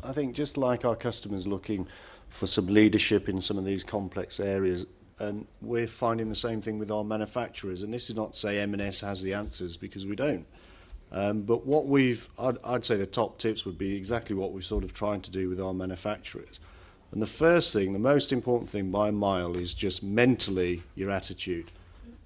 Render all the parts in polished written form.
I think just like our customers looking for some leadership in some of these complex areas, and we're finding the same thing with our manufacturers. And this is not to say M&S has the answers, because we don't. But what I'd say the top tips would be exactly what we're sort of trying to do with our manufacturers. And the first thing, the most important thing by a mile, is just mentally your attitude.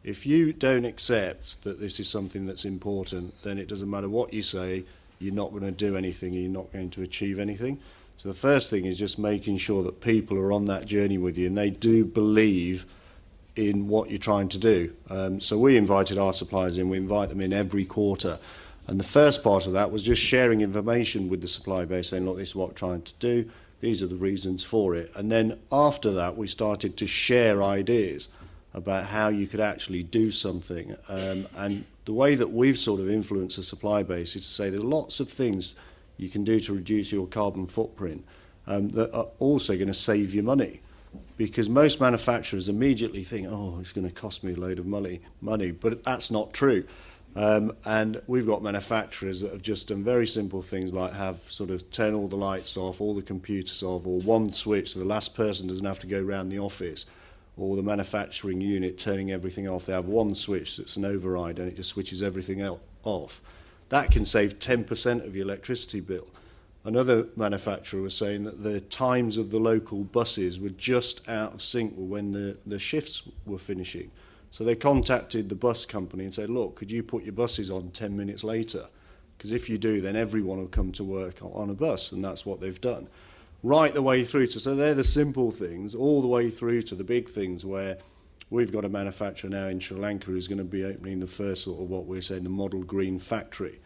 If you don't accept that this is something that's important, then it doesn't matter what you say, you're not going to do anything, and you're not going to achieve anything. So the first thing is just making sure that people are on that journey with you and they do believe in what you're trying to do. So we invited our suppliers in, we invite them in every quarter. And the first part of that was just sharing information with the supply base, saying, look, this is what we're trying to do, these are the reasons for it. And then after that, we started to share ideas about how you could actually do something. And the way that we've sort of influenced the supply base is to say there are lots of things you can do to reduce your carbon footprint that are also going to save you money. Because most manufacturers immediately think, oh, it's going to cost me a load of money, but that's not true. And we've got manufacturers that have just done very simple things like have sort of turn all the lights off, all the computers off, or one switch so the last person doesn't have to go around the office, or the manufacturing unit turning everything off. They have one switch that's an override and it just switches everything else off. That can save 10% of your electricity bill. Another manufacturer was saying that the times of the local buses were just out of sync with when the shifts were finishing. So they contacted the bus company and said, look, could you put your buses on 10 minutes later? Because if you do, then everyone will come to work on a bus, and that's what they've done. Right the way through to, so they're the simple things, all the way through to the big things where we've got a manufacturer now in Sri Lanka who's going to be opening the first sort of what we're saying, the model green factory.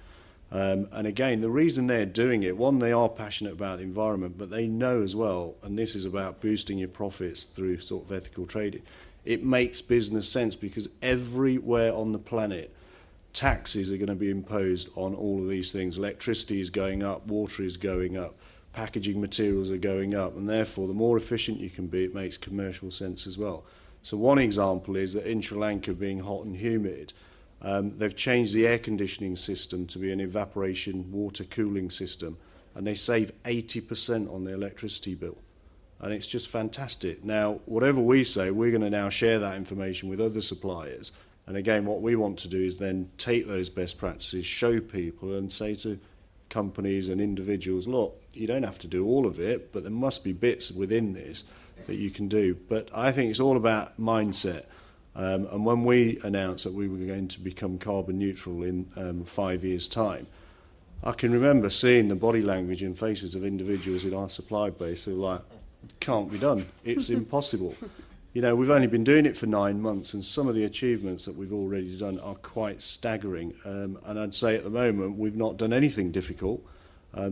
And again, the reason they're doing it, one, they are passionate about the environment, but they know as well, and this is about boosting your profits through sort of ethical trading, it makes business sense because everywhere on the planet, taxes are going to be imposed on all of these things. Electricity is going up, water is going up, packaging materials are going up, and therefore the more efficient you can be, it makes commercial sense as well. So one example is that in Sri Lanka, being hot and humid, they've changed the air conditioning system to be an evaporation water cooling system, and they save 80% on their electricity bill. And it's just fantastic. Now, whatever we say, we're going to now share that information with other suppliers. And again, what we want to do is then take those best practices, show people, and say to companies and individuals, look, you don't have to do all of it, but there must be bits within this that you can do. But I think it's all about mindset. And when we announced that we were going to become carbon neutral in 5 years' time, I can remember seeing the body language and faces of individuals in our supply base who were like, it can't be done, it's impossible. You know, we've only been doing it for 9 months, and some of the achievements that we've already done are quite staggering. And I'd say at the moment we've not done anything difficult.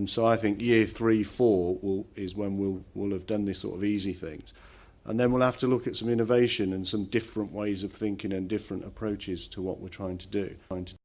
So I think year 3, 4 is when we'll have done this sort of easy things. And then we'll have to look at some innovation and some different ways of thinking and different approaches to what we're trying to do.